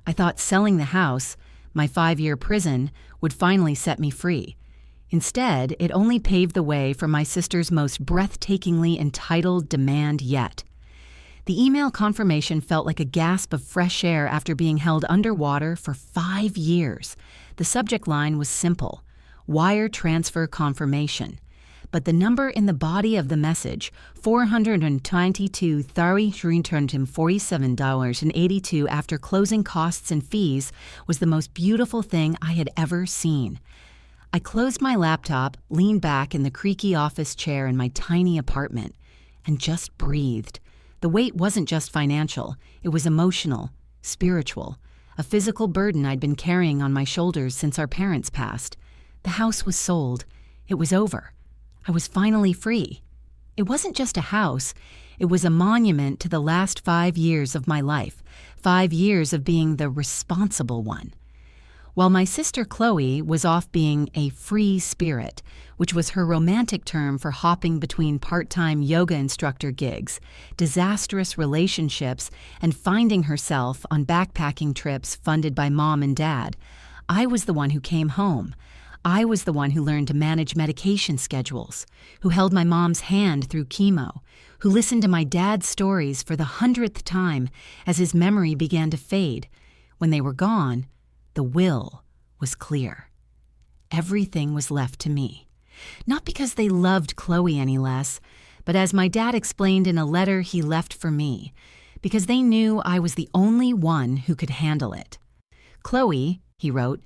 I thought selling the house, my 5-year prison, would finally set me free. Instead, it only paved the way for my sister's most breathtakingly entitled demand yet. The email confirmation felt like a gasp of fresh air after being held underwater for 5 years. The subject line was simple: wire transfer confirmation. But the number in the body of the message, $422,347.82 after closing costs and fees, was the most beautiful thing I had ever seen. I closed my laptop, leaned back in the creaky office chair in my tiny apartment, and just breathed. The weight wasn't just financial, it was emotional, spiritual, a physical burden I'd been carrying on my shoulders since our parents passed. The house was sold. It was over. I was finally free. It wasn't just a house. It was a monument to the last 5 years of my life, 5 years of being the responsible one. While my sister Chloe was off being a free spirit, which was her romantic term for hopping between part-time yoga instructor gigs, disastrous relationships, and finding herself on backpacking trips funded by mom and dad, I was the one who came home. I was the one who learned to manage medication schedules, who held my mom's hand through chemo, who listened to my dad's stories for the 100th time as his memory began to fade. When they were gone, the will was clear. Everything was left to me. Not because they loved Chloe any less, but as my dad explained in a letter he left for me, because they knew I was the only one who could handle it. Chloe, he wrote,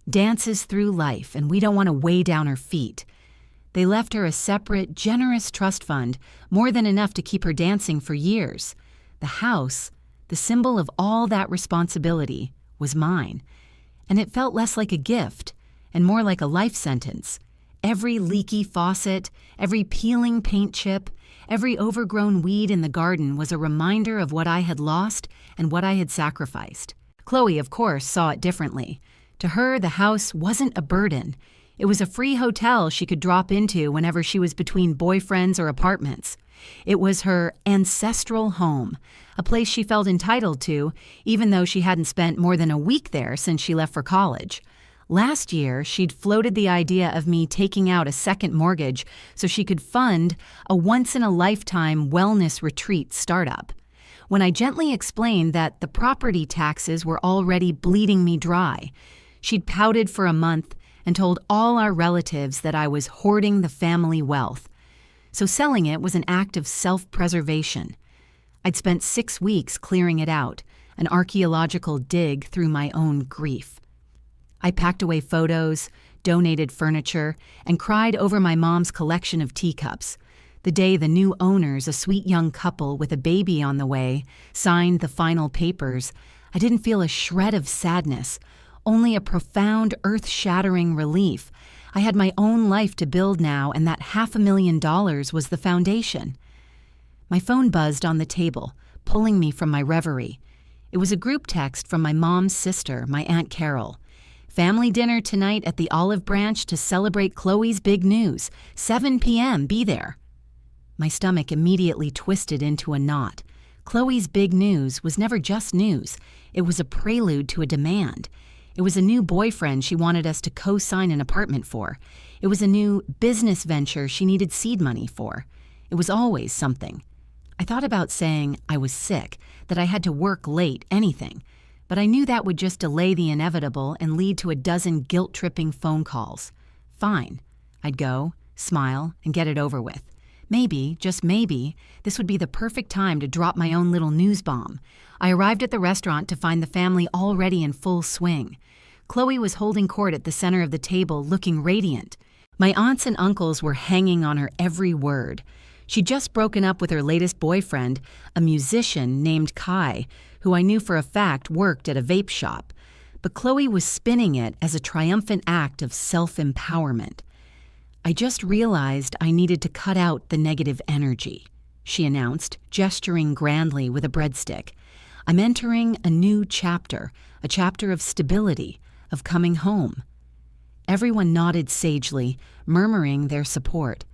dances through life, and we don't want to weigh down her feet. They left her a separate, generous trust fund, more than enough to keep her dancing for years. The house, the symbol of all that responsibility, was mine. And it felt less like a gift and more like a life sentence. Every leaky faucet, every peeling paint chip, every overgrown weed in the garden was a reminder of what I had lost and what I had sacrificed. Chloe, of course, saw it differently. To her, the house wasn't a burden. It was a free hotel she could drop into whenever she was between boyfriends or apartments. It was her ancestral home, a place she felt entitled to, even though she hadn't spent more than a week there since she left for college. Last year, she'd floated the idea of me taking out a second mortgage so she could fund a once-in-a-lifetime wellness retreat startup. When I gently explained that the property taxes were already bleeding me dry, she'd pouted for a month and told all our relatives that I was hoarding the family wealth. So selling it was an act of self-preservation. I'd spent 6 weeks clearing it out, an archaeological dig through my own grief. I packed away photos, donated furniture, and cried over my mom's collection of teacups. The day the new owners, a sweet young couple with a baby on the way, signed the final papers, I didn't feel a shred of sadness, only a profound, earth-shattering relief. I had my own life to build now, and that $500,000 was the foundation. My phone buzzed on the table, pulling me from my reverie. It was a group text from my mom's sister, my Aunt Carol. Family dinner tonight at the Olive Branch to celebrate Chloe's big news. 7 p.m., be there. My stomach immediately twisted into a knot. Chloe's big news was never just news. It was a prelude to a demand. It was a new boyfriend she wanted us to co-sign an apartment for. It was a new business venture she needed seed money for. It was always something. I thought about saying I was sick, that I had to work late, anything. But I knew that would just delay the inevitable and lead to a dozen guilt-tripping phone calls. Fine. I'd go, smile, and get it over with. Maybe, just maybe, this would be the perfect time to drop my own little news bomb. I arrived at the restaurant to find the family already in full swing. Chloe was holding court at the center of the table, looking radiant. My aunts and uncles were hanging on her every word. She'd just broken up with her latest boyfriend, a musician named Kai, who I knew for a fact worked at a vape shop. But Chloe was spinning it as a triumphant act of self-empowerment. I just realized I needed to cut out the negative energy, she announced, gesturing grandly with a breadstick. I'm entering a new chapter, a chapter of stability, of coming home. Everyone nodded sagely, murmuring their support.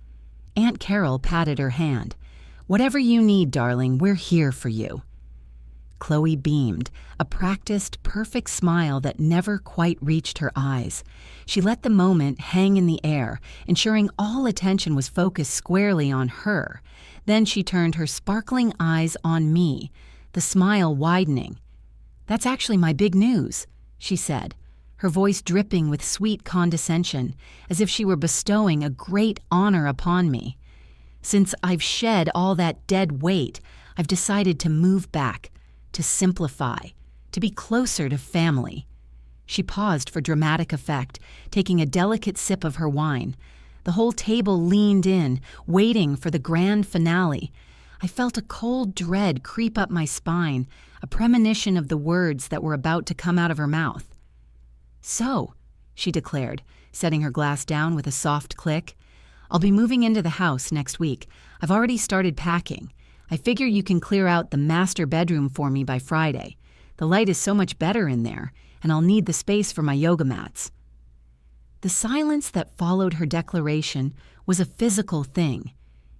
Aunt Carol patted her hand. Whatever you need, darling, we're here for you. Chloe beamed, a practiced, perfect smile that never quite reached her eyes. She let the moment hang in the air, ensuring all attention was focused squarely on her. Then she turned her sparkling eyes on me, the smile widening. "That's actually my big news," she said, her voice dripping with sweet condescension, as if she were bestowing a great honor upon me. "Since I've shed all that dead weight, I've decided to move back, to simplify, to be closer to family." She paused for dramatic effect, taking a delicate sip of her wine. The whole table leaned in, waiting for the grand finale. I felt a cold dread creep up my spine, a premonition of the words that were about to come out of her mouth. "So," she declared, setting her glass down with a soft click, "I'll be moving into the house next week. I've already started packing. I figure you can clear out the master bedroom for me by Friday. The light is so much better in there, and I'll need the space for my yoga mats." The silence that followed her declaration was a physical thing.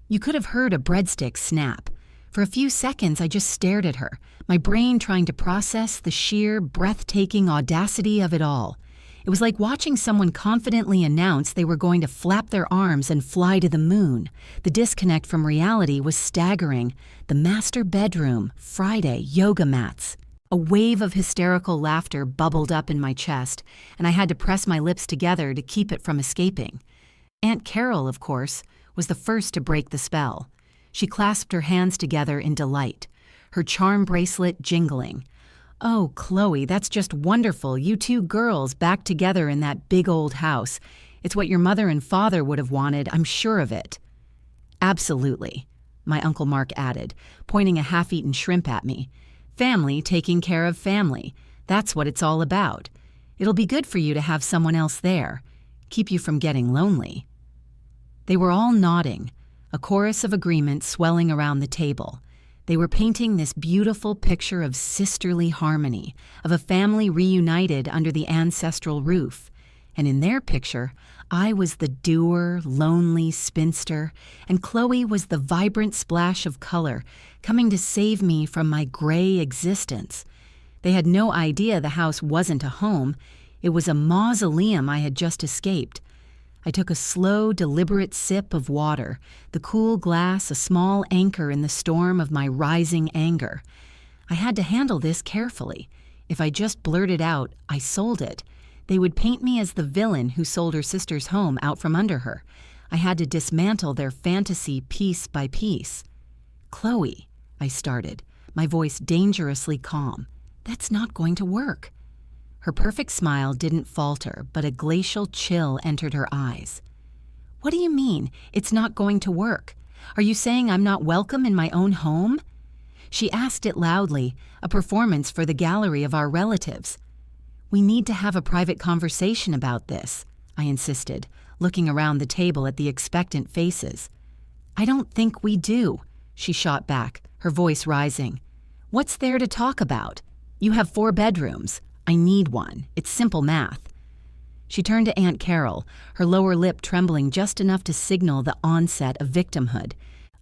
You could have heard a breadstick snap. For a few seconds, I just stared at her, my brain trying to process the sheer, breathtaking audacity of it all. It was like watching someone confidently announce they were going to flap their arms and fly to the moon. The disconnect from reality was staggering. The master bedroom, Friday, yoga mats. A wave of hysterical laughter bubbled up in my chest, and I had to press my lips together to keep it from escaping. Aunt Carol, of course, was the first to break the spell. She clasped her hands together in delight, her charm bracelet jingling. "Oh, Chloe, that's just wonderful, you two girls back together in that big old house. It's what your mother and father would have wanted, I'm sure of it." "Absolutely," my Uncle Mark added, pointing a half-eaten shrimp at me. "Family taking care of family. That's what it's all about. It'll be good for you to have someone else there. Keep you from getting lonely." They were all nodding, a chorus of agreement swelling around the table. They were painting this beautiful picture of sisterly harmony, of a family reunited under the ancestral roof. And in their picture, I was the dour, lonely spinster, and Chloe was the vibrant splash of color, coming to save me from my gray existence. They had no idea the house wasn't a home. It was a mausoleum I had just escaped. I took a slow, deliberate sip of water, the cool glass a small anchor in the storm of my rising anger. I had to handle this carefully. If I just blurted out, "I sold it," they would paint me as the villain who sold her sister's home out from under her. I had to dismantle their fantasy piece by piece. "Chloe," I started, my voice dangerously calm, "that's not going to work." Her perfect smile didn't falter, but a glacial chill entered her eyes. "What do you mean, it's not going to work? Are you saying I'm not welcome in my own home?" She asked it loudly, a performance for the gallery of our relatives. "We need to have a private conversation about this," I insisted, looking around the table at the expectant faces. "I don't think we do," she shot back, her voice rising. "What's there to talk about? You have 4 bedrooms. I need one. It's simple math." She turned to Aunt Carol, her lower lip trembling just enough to signal the onset of victimhood.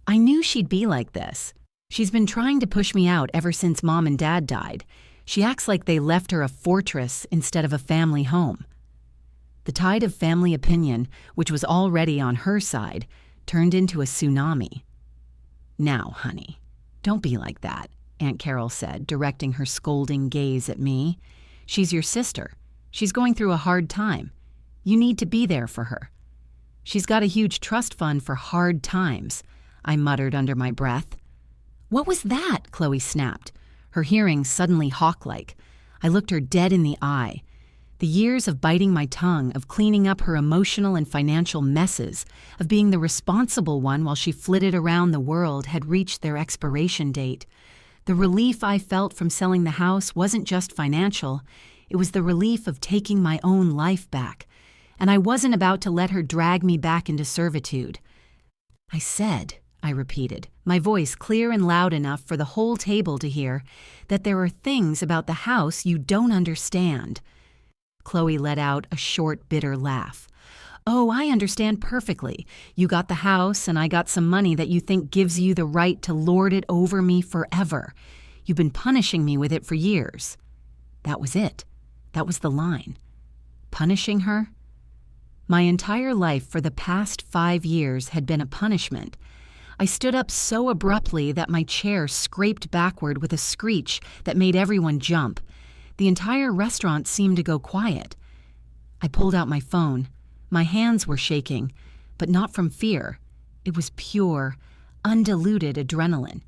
I knew she'd be like this. She's been trying to push me out ever since Mom and Dad died. She acts like they left her a fortress instead of a family home. The tide of family opinion, which was already on her side, turned into a tsunami. "Now, honey, don't be like that," Aunt Carol said, directing her scolding gaze at me. "She's your sister. She's going through a hard time. You need to be there for her." "She's got a huge trust fund for hard times," I muttered under my breath. "What was that?" Chloe snapped, her hearing suddenly hawk-like. I looked her dead in the eye. The years of biting my tongue, of cleaning up her emotional and financial messes, of being the responsible one while she flitted around the world had reached their expiration date. The relief I felt from selling the house wasn't just financial. It was the relief of taking my own life back. And I wasn't about to let her drag me back into servitude. I repeated, my voice clear and loud enough for the whole table to hear, that there are things about the house you don't understand. Chloe let out a short, bitter laugh. "Oh, I understand perfectly. You got the house and I got some money that you think gives you the right to lord it over me forever. You've been punishing me with it for years." That was it. That was the line. Punishing her? My entire life for the past 5 years had been a punishment. I stood up so abruptly that my chair scraped backward with a screech that made everyone jump. The entire restaurant seemed to go quiet. I pulled out my phone. My hands were shaking, but not from fear. It was pure, undiluted adrenaline.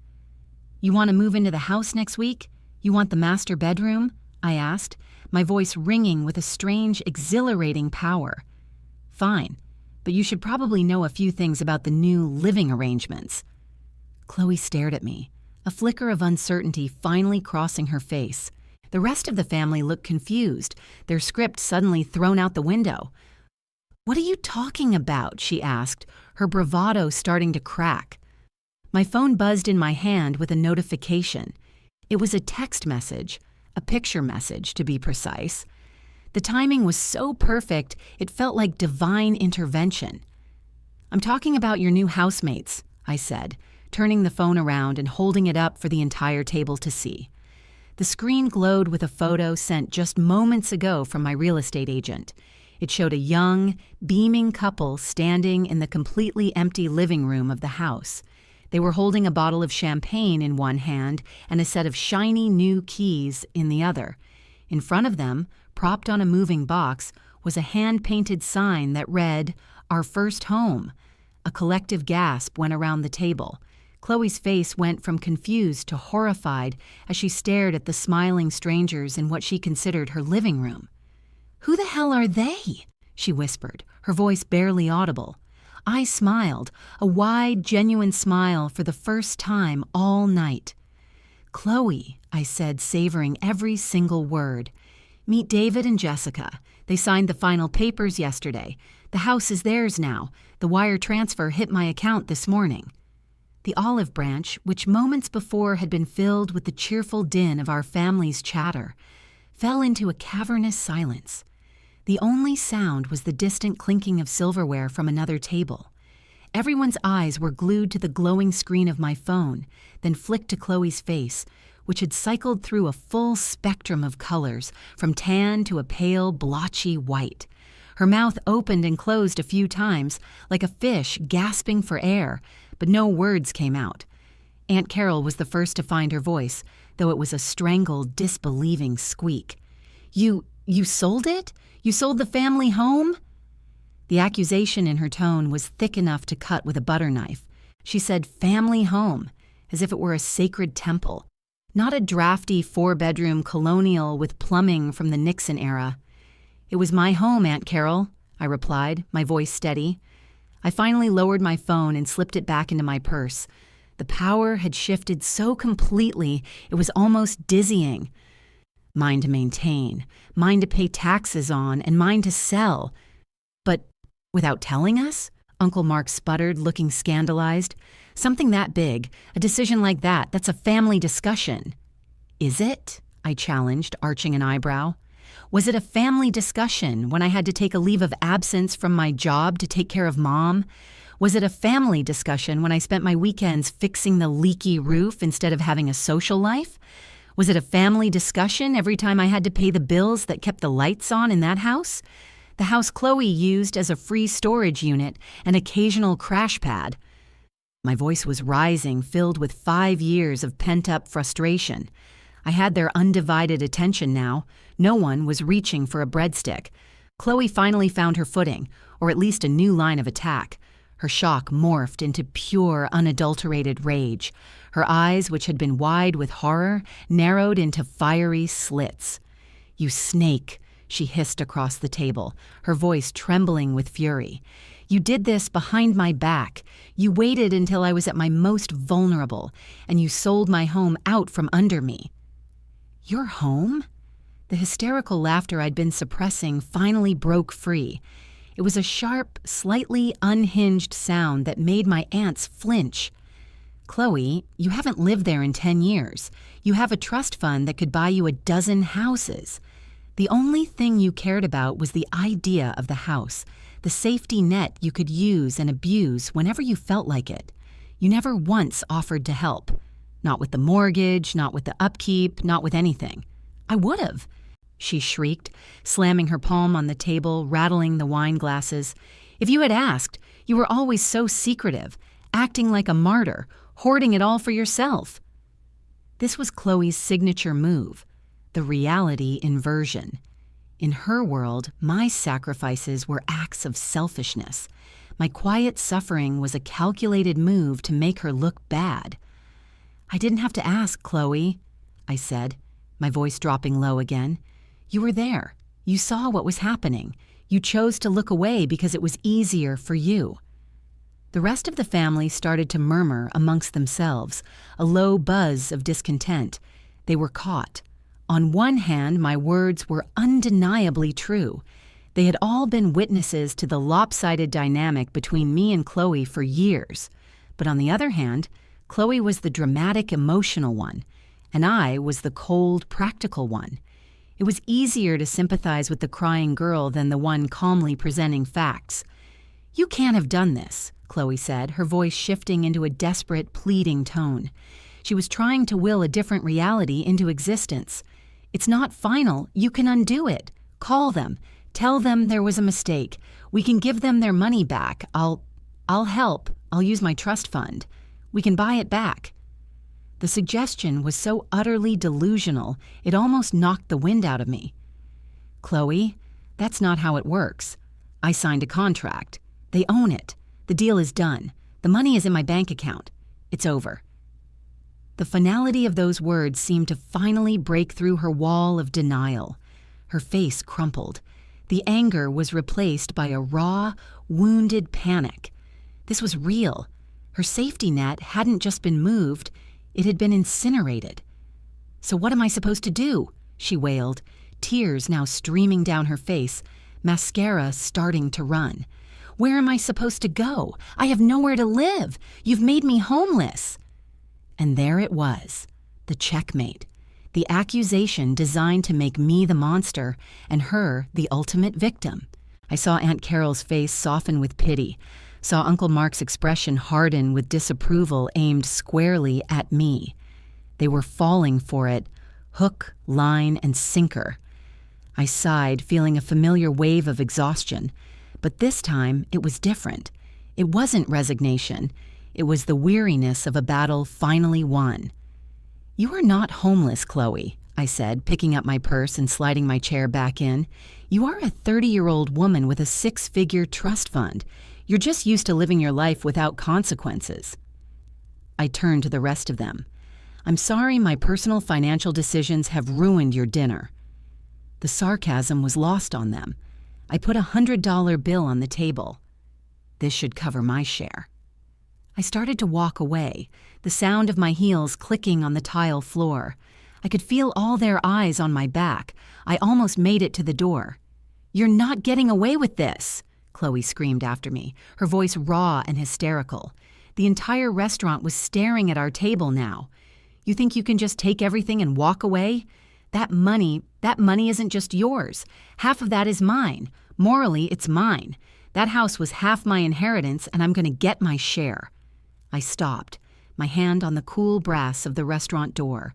"You want to move into the house next week? You want the master bedroom?" I asked, my voice ringing with a strange, exhilarating power. "Fine, but you should probably know a few things about the new living arrangements." Chloe stared at me, a flicker of uncertainty finally crossing her face. The rest of the family looked confused, their script suddenly thrown out the window. "What are you talking about?" she asked, her bravado starting to crack. My phone buzzed in my hand with a notification. It was a text message, a picture message to be precise. The timing was so perfect, it felt like divine intervention. "I'm talking about your new housemates," I said, turning the phone around and holding it up for the entire table to see. The screen glowed with a photo sent just moments ago from my real estate agent. It showed a young, beaming couple standing in the completely empty living room of the house. They were holding a bottle of champagne in one hand and a set of shiny new keys in the other. In front of them, propped on a moving box, was a hand-painted sign that read, "Our first home." A collective gasp went around the table. Chloe's face went from confused to horrified as she stared at the smiling strangers in what she considered her living room. "Who the hell are they?" she whispered, her voice barely audible. I smiled, a wide, genuine smile for the first time all night. "Chloe," I said, savoring every single word. "Meet David and Jessica. They signed the final papers yesterday. The house is theirs now. The wire transfer hit my account this morning." The olive branch, which moments before had been filled with the cheerful din of our family's chatter, fell into a cavernous silence. The only sound was the distant clinking of silverware from another table. Everyone's eyes were glued to the glowing screen of my phone, then flicked to Chloe's face, which had cycled through a full spectrum of colors, from tan to a pale, blotchy white. Her mouth opened and closed a few times, like a fish gasping for air, but no words came out. Aunt Carol was the first to find her voice, though it was a strangled, disbelieving squeak. You sold it? You sold the family home?" The accusation in her tone was thick enough to cut with a butter knife. She said family home, as if it were a sacred temple, not a drafty 4-bedroom colonial with plumbing from the Nixon era. "It was my home, Aunt Carol," I replied, my voice steady. I finally lowered my phone and slipped it back into my purse. The power had shifted so completely, it was almost dizzying. Mine to maintain, mine to pay taxes on, and mine to sell. "But without telling us?" Uncle Mark sputtered, looking scandalized. "Something that big, a decision like that, that's a family discussion." "Is it?" I challenged, arching an eyebrow. "Was it a family discussion when I had to take a leave of absence from my job to take care of Mom? Was it a family discussion when I spent my weekends fixing the leaky roof instead of having a social life? Was it a family discussion every time I had to pay the bills that kept the lights on in that house? The house Chloe used as a free storage unit, an occasional crash pad." My voice was rising, filled with 5 years of pent-up frustration. I had their undivided attention now. No one was reaching for a breadstick. Chloe finally found her footing, or at least a new line of attack. Her shock morphed into pure, unadulterated rage. Her eyes, which had been wide with horror, narrowed into fiery slits. "You snake," she hissed across the table, her voice trembling with fury. "You did this behind my back. You waited until I was at my most vulnerable, and you sold my home out from under me." "Your home?" The hysterical laughter I'd been suppressing finally broke free. It was a sharp, slightly unhinged sound that made my aunts flinch. "Chloe, you haven't lived there in 10 years. You have a trust fund that could buy you a dozen houses. The only thing you cared about was the idea of the house, the safety net you could use and abuse whenever you felt like it. You never once offered to help. Not with the mortgage, not with the upkeep, not with anything. I would have, she shrieked, slamming her palm on the table, rattling the wine glasses. If you had asked, you were always so secretive, acting like a martyr, hoarding it all for yourself. This was Chloe's signature move, the reality inversion. In her world, my sacrifices were acts of selfishness. My quiet suffering was a calculated move to make her look bad. I didn't have to ask, Chloe, I said, my voice dropping low again. You were there. You saw what was happening. You chose to look away because it was easier for you. The rest of the family started to murmur amongst themselves, a low buzz of discontent. They were caught. On one hand, my words were undeniably true. They had all been witnesses to the lopsided dynamic between me and Chloe for years. But on the other hand, Chloe was the dramatic, emotional one, and I was the cold, practical one. It was easier to sympathize with the crying girl than the one calmly presenting facts. You can't have done this, Chloe said, her voice shifting into a desperate, pleading tone. She was trying to will a different reality into existence. It's not final. You can undo it. Call them. Tell them there was a mistake. We can give them their money back. I'll help. I'll use my trust fund. We can buy it back. The suggestion was so utterly delusional, it almost knocked the wind out of me. Chloe, that's not how it works. I signed a contract. They own it. The deal is done. The money is in my bank account. It's over. The finality of those words seemed to finally break through her wall of denial. Her face crumpled. The anger was replaced by a raw, wounded panic. This was real. Her safety net hadn't just been moved, it had been incinerated. So what am I supposed to do? She wailed, tears now streaming down her face, mascara starting to run. Where am I supposed to go? I have nowhere to live. You've made me homeless. And there it was, the checkmate, the accusation designed to make me the monster and her the ultimate victim. I saw Aunt Carol's face soften with pity, saw Uncle Mark's expression harden with disapproval aimed squarely at me. They were falling for it, hook, line, and sinker. I sighed, feeling a familiar wave of exhaustion. But this time, it was different. It wasn't resignation. It was the weariness of a battle finally won. You are not homeless, Chloe, I said, picking up my purse and sliding my chair back in. You are a 30-year-old woman with a 6-figure trust fund. You're just used to living your life without consequences. I turned to the rest of them. I'm sorry my personal financial decisions have ruined your dinner. The sarcasm was lost on them. I put a $100 bill on the table. This should cover my share. I started to walk away, the sound of my heels clicking on the tile floor. I could feel all their eyes on my back. I almost made it to the door. You're not getting away with this, Chloe screamed after me, her voice raw and hysterical. The entire restaurant was staring at our table now. You think you can just take everything and walk away? That money isn't just yours. Half of that is mine. Morally, it's mine. That house was half my inheritance, and I'm going to get my share. I stopped, my hand on the cool brass of the restaurant door.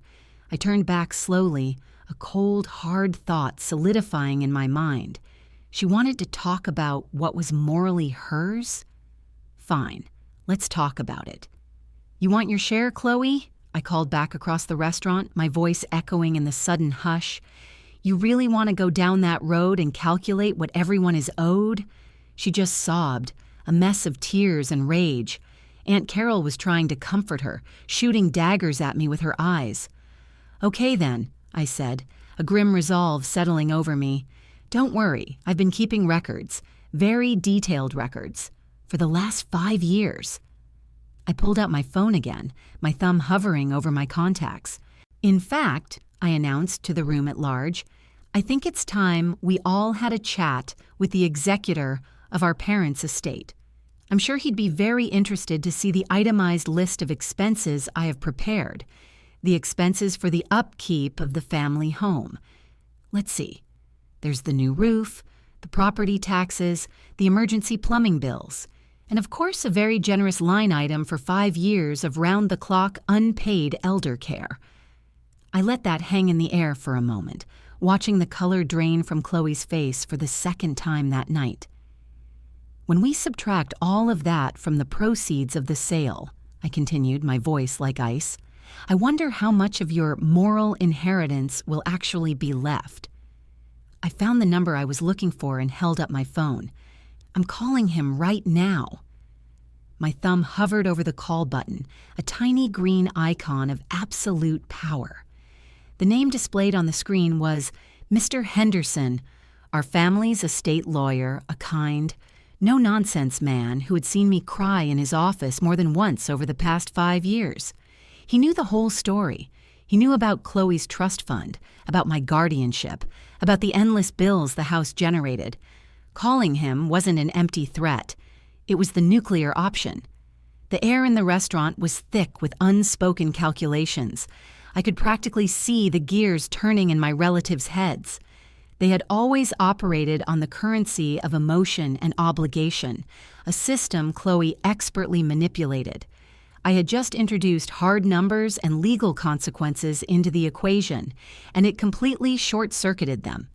I turned back slowly, a cold, hard thought solidifying in my mind. She wanted to talk about what was morally hers? Fine, let's talk about it. You want your share, Chloe? I called back across the restaurant, my voice echoing in the sudden hush. You really want to go down that road and calculate what everyone is owed? She just sobbed, a mess of tears and rage. Aunt Carol was trying to comfort her, shooting daggers at me with her eyes. Okay then, I said, a grim resolve settling over me. Don't worry, I've been keeping records, very detailed records, for the last 5 years. I pulled out my phone again, my thumb hovering over my contacts. In fact, I announced to the room at large, I think it's time we all had a chat with the executor of our parents' estate. I'm sure he'd be very interested to see the itemized list of expenses I have prepared, the expenses for the upkeep of the family home. Let's see. There's the new roof, the property taxes, the emergency plumbing bills. And of course, a very generous line item for 5 years of round-the-clock unpaid elder care. I let that hang in the air for a moment, watching the color drain from Chloe's face for the second time that night. When we subtract all of that from the proceeds of the sale, I continued, my voice like ice, I wonder how much of your moral inheritance will actually be left. I found the number I was looking for and held up my phone. I'm calling him right now. My thumb hovered over the call button, a tiny green icon of absolute power. The name displayed on the screen was Mr. Henderson, our family's estate lawyer, a kind, no-nonsense man who had seen me cry in his office more than once over the past 5 years. He knew the whole story. He knew about Chloe's trust fund, about my guardianship, about the endless bills the house generated. Calling him wasn't an empty threat. It was the nuclear option. The air in the restaurant was thick with unspoken calculations. I could practically see the gears turning in my relatives' heads. They had always operated on the currency of emotion and obligation, a system Chloe expertly manipulated. I had just introduced hard numbers and legal consequences into the equation, and it completely short-circuited them.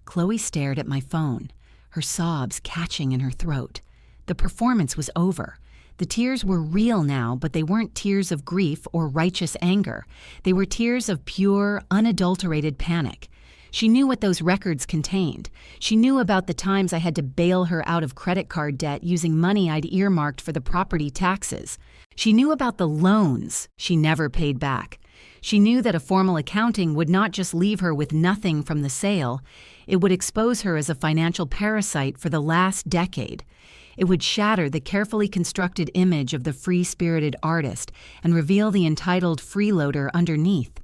Chloe stared at my phone, her sobs catching in her throat. The performance was over. The tears were real now, but they weren't tears of grief or righteous anger. They were tears of pure, unadulterated panic. She knew what those records contained. She knew about the times I had to bail her out of credit card debt using money I'd earmarked for the property taxes. She knew about the loans she never paid back. She knew that a formal accounting would not just leave her with nothing from the sale, it would expose her as a financial parasite for the last decade. It would shatter the carefully constructed image of the free-spirited artist and reveal the entitled freeloader underneath.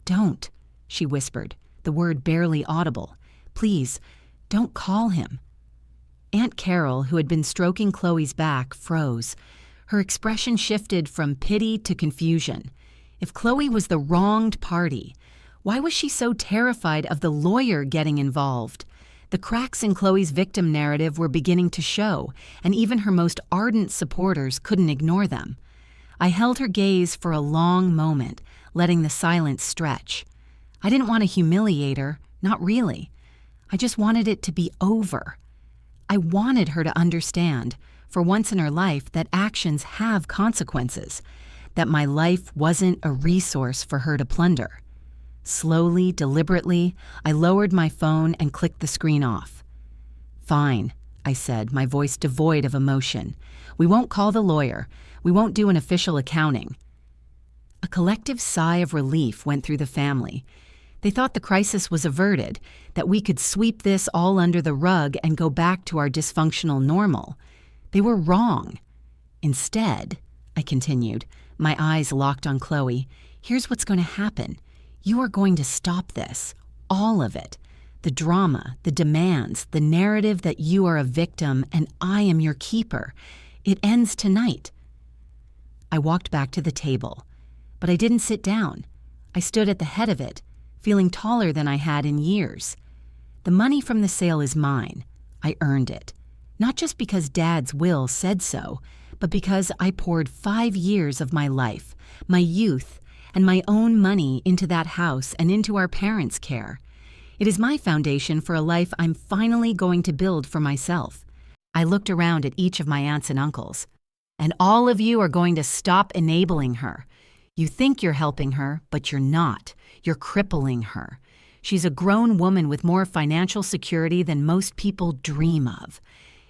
"Don't," she whispered, the word barely audible. "Please, don't call him." Aunt Carol, who had been stroking Chloe's back, froze. Her expression shifted from pity to confusion. If Chloe was the wronged party, why was she so terrified of the lawyer getting involved? The cracks in Chloe's victim narrative were beginning to show, and even her most ardent supporters couldn't ignore them. I held her gaze for a long moment, letting the silence stretch. I didn't want to humiliate her, not really. I just wanted it to be over. I wanted her to understand, for once in her life, that actions have consequences, that my life wasn't a resource for her to plunder. Slowly, deliberately, I lowered my phone and clicked the screen off. "Fine," I said, my voice devoid of emotion. "We won't call the lawyer. We won't do an official accounting." A collective sigh of relief went through the family. They thought the crisis was averted, that we could sweep this all under the rug and go back to our dysfunctional normal. They were wrong. Instead, I continued, my eyes locked on Chloe, here's what's going to happen. You are going to stop this, all of it. The drama, the demands, the narrative that you are a victim and I am your keeper. It ends tonight. I walked back to the table, but I didn't sit down. I stood at the head of it, feeling taller than I had in years. The money from the sale is mine. I earned it. Not just because Dad's will said so, but because I poured 5 years of my life, my youth, and my own money into that house and into our parents' care. It is my foundation for a life I'm finally going to build for myself. I looked around at each of my aunts and uncles. And all of you are going to stop enabling her. You think you're helping her, but you're not. You're crippling her. She's a grown woman with more financial security than most people dream of.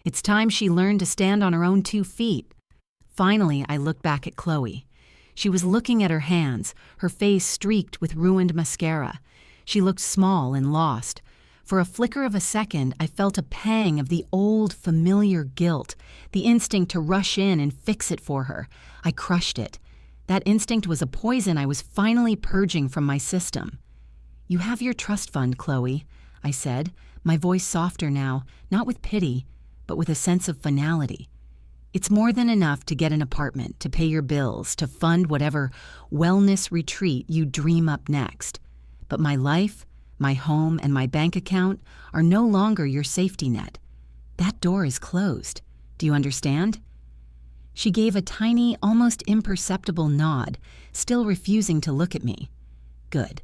It's time she learned to stand on her own 2 feet. Finally, I looked back at Chloe. She was looking at her hands, her face streaked with ruined mascara. She looked small and lost. For a flicker of a second, I felt a pang of the old, familiar guilt, the instinct to rush in and fix it for her. I crushed it. That instinct was a poison I was finally purging from my system. "You have your trust fund, Chloe," I said, my voice softer now, not with pity, but with a sense of finality. "It's more than enough to get an apartment, to pay your bills, to fund whatever wellness retreat you dream up next. But my life, my home, and my bank account are no longer your safety net. That door is closed. Do you understand? She gave a tiny, almost imperceptible nod, still refusing to look at me. Good.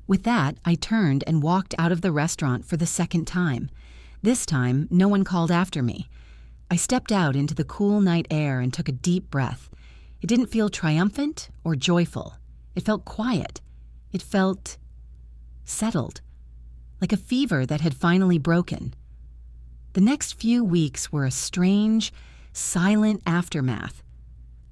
With that, I turned and walked out of the restaurant for the second time. This time, no one called after me. I stepped out into the cool night air and took a deep breath. It didn't feel triumphant or joyful. It felt quiet. It felt settled, like a fever that had finally broken. The next few weeks were a strange, silent aftermath.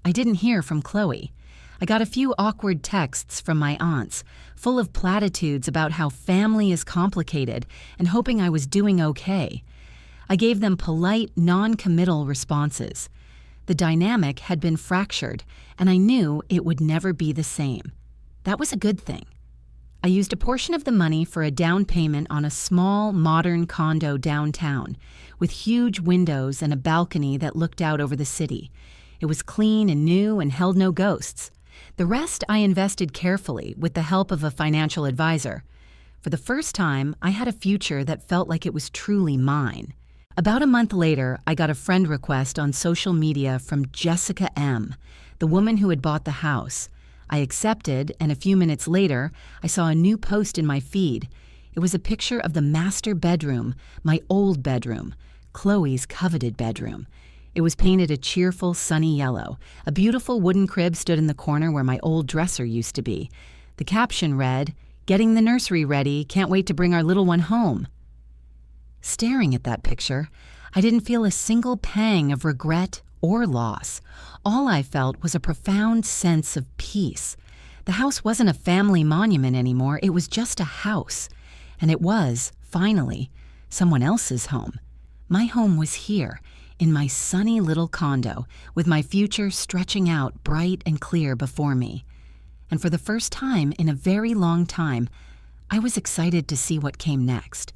I didn't hear from Chloe. I got a few awkward texts from my aunts, full of platitudes about how family is complicated and hoping I was doing okay. I gave them polite, non-committal responses. The dynamic had been fractured, and I knew it would never be the same. That was a good thing. I used a portion of the money for a down payment on a small, modern condo downtown, with huge windows and a balcony that looked out over the city. It was clean and new and held no ghosts. The rest I invested carefully with the help of a financial advisor. For the first time, I had a future that felt like it was truly mine. About a month later, I got a friend request on social media from Jessica M., the woman who had bought the house. I accepted, and a few minutes later, I saw a new post in my feed. It was a picture of the master bedroom, my old bedroom, Chloe's coveted bedroom. It was painted a cheerful, sunny yellow. A beautiful wooden crib stood in the corner where my old dresser used to be. The caption read, "Getting the nursery ready, can't wait to bring our little one home." Staring at that picture, I didn't feel a single pang of regret or loss. All I felt was a profound sense of peace. The house wasn't a family monument anymore, it was just a house. And it was, finally, someone else's home. My home was here, in my sunny little condo, with my future stretching out bright and clear before me. And for the first time in a very long time, I was excited to see what came next.